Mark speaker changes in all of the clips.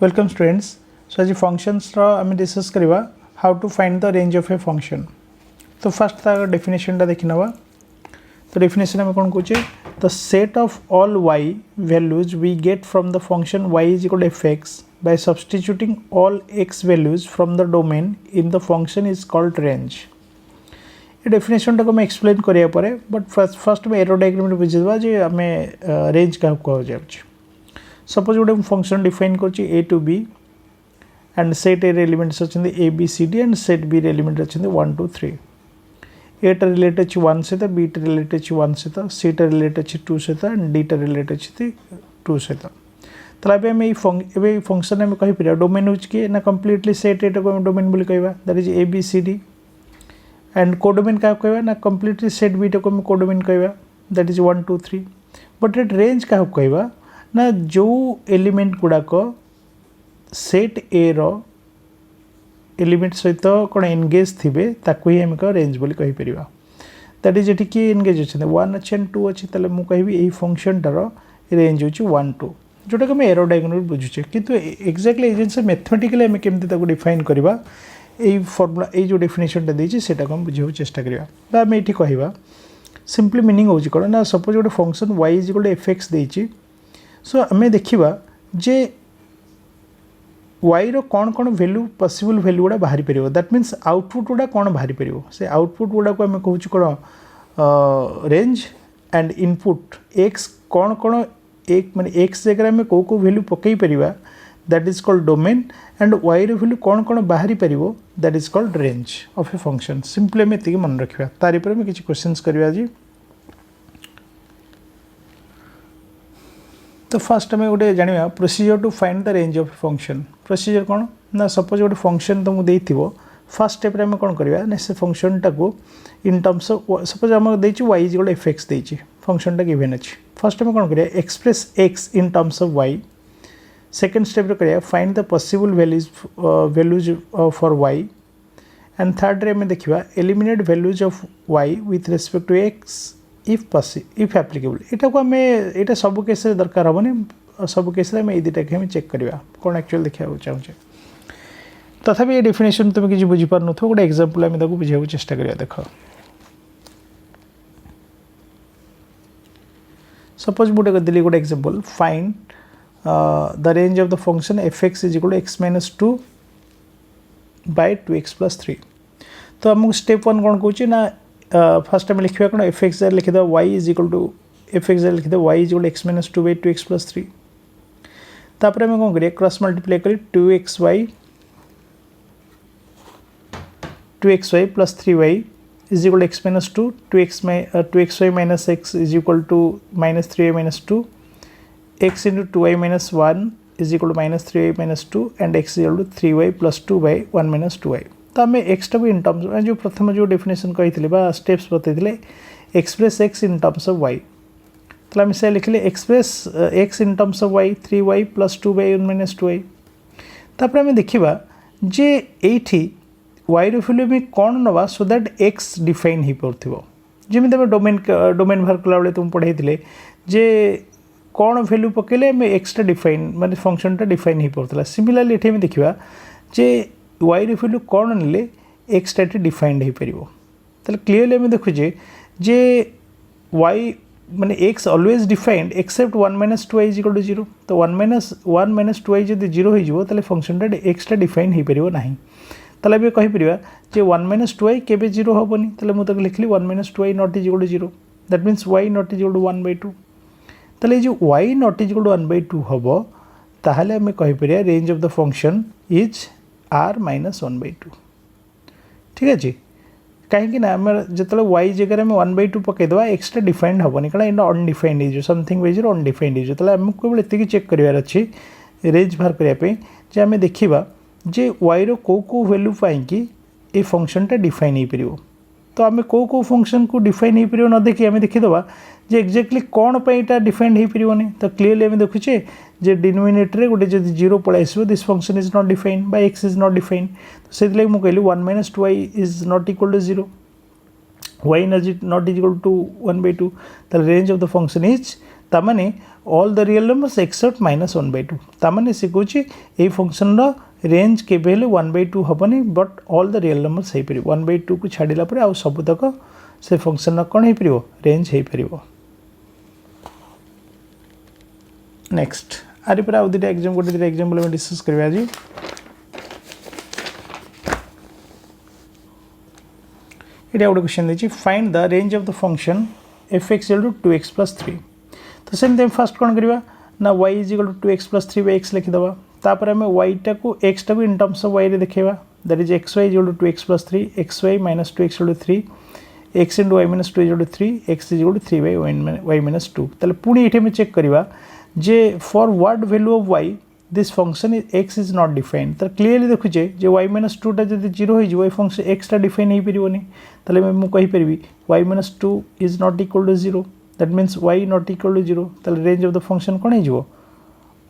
Speaker 1: Welcome students. सो आज functions आम discuss करवा how to find the range of a function. तो फर्स्ट तार डेफिनेशन देखी नवा। तो डेफिनेशन आम कौन कहे the set of all y values we get from the function y is equal f x by substituting all x values from the domain in the function is called range. ये definition टाक explain करिया परे but first में arrow diagram बुझेबा जे आम range क्या कह जाउछि। सपोज गोटे फंक्शन डिफाइन कर A to B and set A elements अच्छे A B C D and set B element अच्छे 1 2 3। ए टा रिलेट अच्छी 1 सहित बी टा रिलेट अच्छी 1 सहित सी टा रिलेट अच्छी 2 सहित एंड डी टा रिलेट अच्छी 2 सहित। तो ये फंक्शन आम कहीपर डोमेन हो ना कम्प्लीटली सेट एटा को डोमेन बोली कहवा that is A B C D and codomain क्या कहवा ना कम्प्लीटली सेट बी टा को कोडोमेन कहवा दैट इज 1 2 3। बट ये रेंज क्या कहवा ना जो एलिमेंट गुड़ाक सेट ए रो एलिमेंट सहित कौन एनगेज थे ताकू ही आम रेंज बोली कहीपर। दैट इज ये किए एनगेज अच्छे 1 अच्छे 2 अच्छे तेल मुझे कहि यही फंक्शनटार रेंज हो 1 2 जोटा कि एरो डायग्राम बुझुचे किंतु एक्जाक्टली ये जिन मैथमेटिकली आम केमती डिफाइन करवा यही फर्मुला ये जो डेफिनेशनटा देती से बुझे चेष्टा करवा आम ये कहवा सिंपली मीनिंग हो कौन ना सपोज गोटे फंक्शन वाई इज गोटे एफ एक्स देती। सो आम देखा जे वाई रो कौन कौन वैल्यू पॉसिबल वैल्यू गुड़ा बाहरी पार दैट मीन्स आउटपुट गुड़ा कौन बाहरी पार से आउटपुट गुड़ा को आम कहूँ कौन रेंज एंड इनपुट एक्स कौन कौन एक माने एक्स जगह आम कौ वैल्यू पकई पार that is called domain and y रो वैल्यू कौन कौन बाहरी पार that is called range of a function. Simply आम ये मन रखा तार पर किसी क्वेश्चंस करवा आज। तो फर्स्ट आम गोटे जाना procedure to find the range of a function. Procedure कौन ना सपोज गोटे फंक्शन तुमको देथिबो फर्स्ट स्टेप रे आम कौन करवा ना से फंक्शन टाको इन टर्म्स ऑफ सपोज आम देछि वाई इज गोटे एफ एक्स देछि फंक्शन टा गिवन अछि। फर्स्ट आम कौन करवा express x in terms of y. Second step रे करवा find the possible values for y and third रे आम देखिबा eliminate values of y with respect to x if applicable. यहाँ को आम यहाँ सब केस दरकार हेनी सब केस ये दुटा के चेक करवा कौन एक्चुअली देखा चाहूँचे। तथापि ये डेफिनेशन तुम किसी बुझीपार नुथ गोटे एग्जांपल आम बुझा चेष्टा करवा। देख सपोज मुझे देली गोटे example find the range of the function f x is equal x minus 2 by 2x plus 3। तो आमको स्टेप 1 कौन कौच ना फर्स्ट आम लिखा कौन एफ एक्स लिखिद y is equal to f x लिखिद y is equal x minus 2 by 2x plus 3। तापर आम कौन करिए क्रॉस मल्टीप्लाई करी 2xy plus 3y is equal x minus 2 2xy minus x is equal to minus 3y minus 2 x into 2y minus 1 is equal to minus 3y minus 2 and x is equal to 3y plus 2 by 1 minus 2y। तो आम एक्सटा को in terms जो प्रथम जो definition कही steps बतई express x in terms of y. तो आम से लिखले express x in terms of y 3y plus 2 by 1 minus 2y। तापर आम देखा जे ये वाई वैल्यू में कौन नवा सो दैट एक्स डिफाइन हो पार जमी आम डोमेन बाहर कला बेले तुम पढ़ाई जे कौन वैल्यू पकड़े आम एक्सटा डिफाइन माने फंक्शनटा डिफाइन हो पार्ला। सिमिलरली ये देखा जे वाई वैल्यू कौन ने एक्सटा डिफाइंड हो पार क्लीयरली आम देखुचे जे वाई माने x always defined except 1 minus 2y is equal to 0। तो 1 माइनस 2y जब 0 हो फंक्शनटा एक्सटा डिफाइन हो पार ना। ताले भी कहीपर जे 1 माइनस 2y केबे 0 हेनी तेल मुझे लिखली 1 minus 2y not is equal to 0 that means y not is equal to 1 by 2। ताले जो y not is equal to 1 by 2 हम ताहले आम कहीपर range of the function is r minus 1 by 2। ठीक अच्छे कहीं आम जो वाई जगह आम 1 बाय 2 पकईदे एक्सट्रा डिफाइंड हेनी कारण यहाँ अनडिफाइंड हो समथिंग वाइज अनडिफाइंड हो आमको केवल एति चेक करार अच्छी रेंज बाहर करने आम देखा जे वाई रो कौ वैल्यू पाई ये फंक्शनटा डिफाइन हो पार। तो आम कौ फंक्शन को डिफाइन हो पार न देखी आम देखीदे जे एक्जाक्टली कौन पाइटा डिफाइंड हो पारनी। तो क्लीयरली आम देखुचे जे डिनोमिनेटर गोटे जो 0 पलि आसो this function is not defined by x is not defined. तो से मुझे कहली 1 minus 2y is not equal to 0 y not is equal to 1 by 2 the range of the function is तामाने all the real numbers except -1/2 तामाने से कहूँ ये function range के 1/2 हेनी but all the real numbers हो पार 1/2 को छाड़ा पर आउ सबुतक से फंक्शन कौन हो पार रेंज हो पार। नेक्स्ट आरि पर आउ दुटा एग्जाम गोटे दुटा एग्जाम्पल डिस्कस करवा आज। ये गोटे क्वेश्चन देखिए find the range of the function f(x) = 2x + 3 तो सेमती फास्ट कौन करवा ना y = 2x + 3/x लिखिदे तापर आम y टाक x टाक इन टर्म्स ऑफ y रे देखा that is xy = 2x + 3 xy - 2x = 3 x × y - 2 = 3 x = 3/y - 2 ताले पुणी ये चेक करवा J for what value of y this function x is not defined तो क्लीयरली देखुचे जे y - 2 टा जब 0 हो फंक्शन x टा डिफाइन हो पारनी ताले मैं कहि परबी y - 2 is not equal to 0 that means y not equal to 0 ताले रेंज ऑफ द फंक्शन कौन हो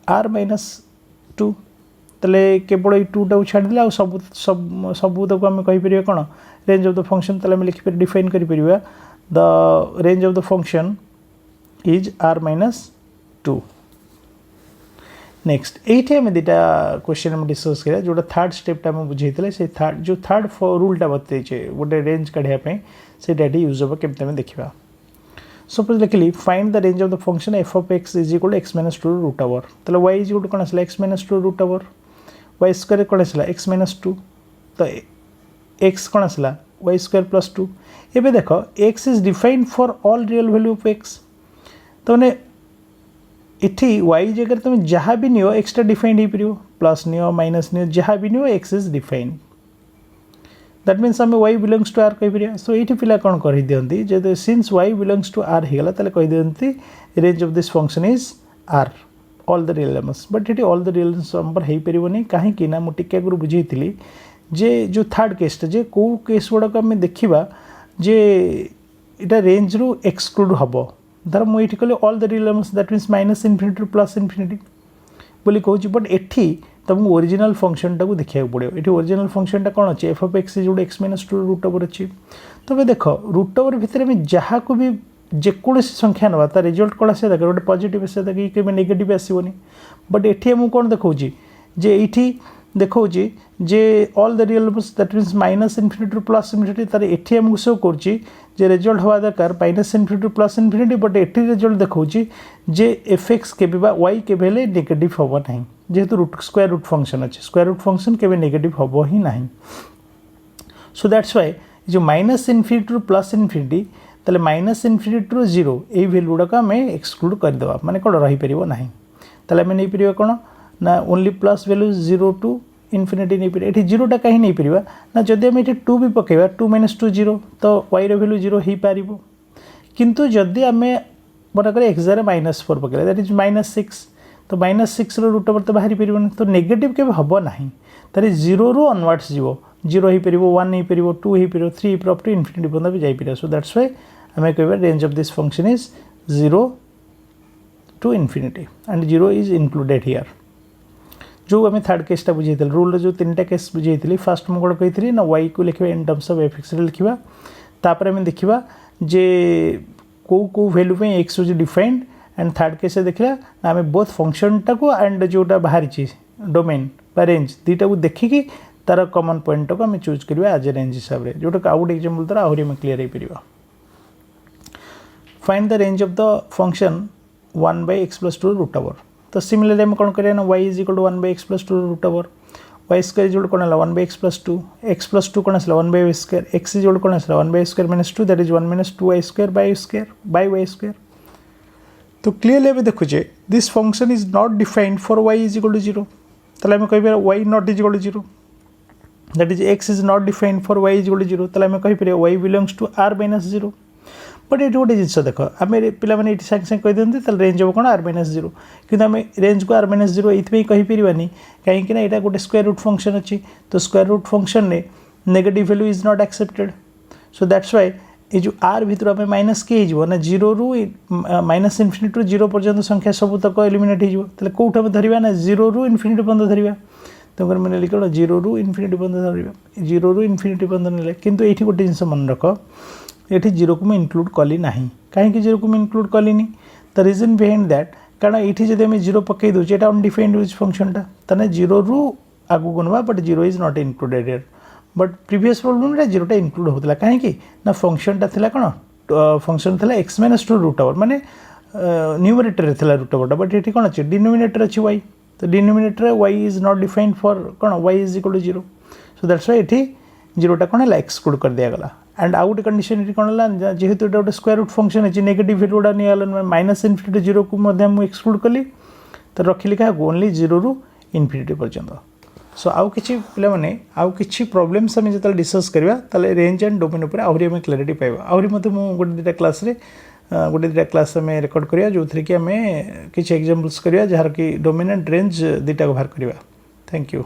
Speaker 1: r - 2 ताले केवल ये 2 टा छाड़ देला सब सब सब तक आम कहि परिबा कोन रेंज ऑफ द फंक्शन ताले मैं लिखि पर डिफाइन करि परिबा the range of the function is r - 2। Next ये आम दुटा क्वेश्चन डिस्कस करा जो थर्ड स्टेपटा बुझे से थर्ड रूलटा बतईचे गोटे रेंज काढ़ापी से यूज हम केमती आम देखा। सपोज लिखिली find the range of the function f(x) = x - 2 √, तो y = कौन आसला x - 2 √, y² कौन आसला x - 2 तो x कौन आसला y² + 2। एबे देख x is defined for all real value of x तो मैंने इठी y जगह तुम जहाँ भी नियो x टा डिफाइंड हो पार प्लस नियो माइनस नियो जहाँ भी नियो x is defined that means आम y बिलोंग्स टू r कहीपर। सो ये पिला कौन कर दिखती जब since y belongs to r होगा ताले कही दिखती range of this function is r all the real numbers but ये ऑल द रियल नंबर हो पारनी कहीं ना मुझे आगुरी बुझेली जे जो थर्ड केसटा जे कौ केस गुड़ाक आम देखा जे इटा रेंज रु एक्सक्लूड हम धर मुझे कहली all the real numbers that means -∞ to +∞ बोली कहूँ बट एठी तुमको ओरिजिनल फंक्शन टाक देखा पड़ो ये ओरिजिनल फंक्शन कौन अच्छे f(x) = x - 2 √, अच्छी तबे देख √, भितर जहाँ को भी जेकोसी संख्या ना तार रिजल्ट कौन आसा गोटे पॉजिटिव आसा कि नेगेटिव आसोनी बट एठी आमको कौन देखा जे ये देखा जे all the real numbers that means -∞ to +∞ तार एठी आमको शो करुच्ची जे रिजल्ट हवा दरकार -∞ टू +∞ बट एठी रिजल्ट देखा जे f(x) के y के नेगेटिव हम ना जेहेतु स्क्वायर रूट फंक्शन अच्छे स्क्वायर रूट फंक्शन के नेगेटिव हम ही ना। सो दैट्स वाई जो -∞ टू +∞ ताले -∞ टू 0 ये वैल्यू गुड़ाक आम एक्सक्लूड करदे माने कौन रहीपर ना ताले आम नहीं पार कौन ना only plus value 0 to infinity नहीं पार ये 0टा कहीं नहीं पार ना जदि आम ये 2 भी पकेबा 2 - 2 0 तो y वैल्यू 0 हो पार किंतु जदि आम मनकर x -4 पकेबा दैट इज -6 तो -6 √, तो बाहरी पार तो नेगेटिव के हम ना तार 0 रू अनवर्ड्स जीव 0 हो पार 1 हो पार 2 हो पार 3 अप टू इनफिनिटी पर्यंत भी जापर। सो दैट्स वाई आम कह range of this function is 0 to infinity and 0 is included here. जो आम थर्ड केसटा बुझे रूल जो 3टा केस बुझे फास्ट मुझे कही ना y को लिखा इन टर्म्स ऑफ f(x) लिखा तापर आम देखा जे कौ वैल्यू पे x is defined and third case देखला आम बोथ फंक्शन टाक एंड जोटा बाहरी डोमेन बा रेंज दुईटा को देखिकी तार कॉमन पॉइंट टाक आम चूज करवा एज ए रेंज हिसाब से जोटा आउ गोटे एग्जांपल द्वारा आहरी आम क्लियर हो पार। Find the range of the function 1/x + 2 √, तो सिमिलरली आम कौन करें y = 1/x + 2 √, y² = कौन है 1/x + 2 x + 2 कौन आसला 1/y², x = कौन आसला 1/y² - 2 that is 1 - 2y² by y²। तो क्लीयरली आम देखुचे this function is not defined for y = 0 ताले आम कह y not is equal to 0 that is x is not defined for y = 0 ताले आम कह y belongs to r - 0 but ये गोटे जिस देख आम पे सागे सागे कही दिखते रेंज हम कौन r - 0 कि आम रेंज को r - 0 ये कहीपरानी कहीं यहाँ गोटे स्क्वायर रूट फंक्शन अच्छी तो स्क्वायर रूट फंक्शन ने negative value is not accepted. So that's why ये जो आर भितर आम माइनस किए ना 0 रू -∞ टू 0 पर्यंत संख्या सब तक एलिमिनेट हो कौट आम धरवा ना 0 रू इनफिनिटी पर्यंत धरवा तो मैंने कौन 0 रू इनफिनिटी पर्यंत धरवा 0 रू इनफिनिटी पर्यंत ना कितु ये गोटे जिन मन रख ये 0 को मुझे इनक्लूड कली ना कहीं 0 को मुझे इनक्लूड कलिनी द रिजन बिहाइंड दैट कारण ये जब आम 0 पकई दूचे ये अनडिफाइंड यूज फंक्शनटा ताने 0 रु आगू नवा but 0 is not included here but previous problem रे 0 टा इनक्लूड होतला काहे कि ना फंक्शनटा थिला कोन फंक्शन थिला x - 2 रूट ओवर माने न्यूमरेटर रे थिला रूट ओवर बट एठी कोन अछि डिनोमिनेटर अछि y तो denominator y is not defined for कोन y is equal to 0 so that's why एठी 0 टा कोन है एक्सक्लूड कर दिया गला एंड आउट कंडीशन एठी कोन ला जेहेतु एटा स्क्वायर रूट फंक्शन अछि नेगेटिव वैल्यू डा नि आलन माइनस इनफिनिटी 0 को मध्य हम एक्सक्लूड कली तो रखिली का ओनली 0 रु इनफिनिटी पर्यंत सो आउ किछि पिला माने आउ किछि प्रॉब्लम्स हम जतल डिस्कस करबा तले रेंज एंड डोमेन ऊपर आउरी हम क्लैरिटी पाइबा आउरी मते मु गोटे दिटा क्लास रे गोटे दिटा क्लास में रिकॉर्ड करिया जो थ्री कि हमें किछि एग्जांपल्स करिया जहार कि डोमेन एंड रेंज दिटा को बाहर करिया थैंक यू।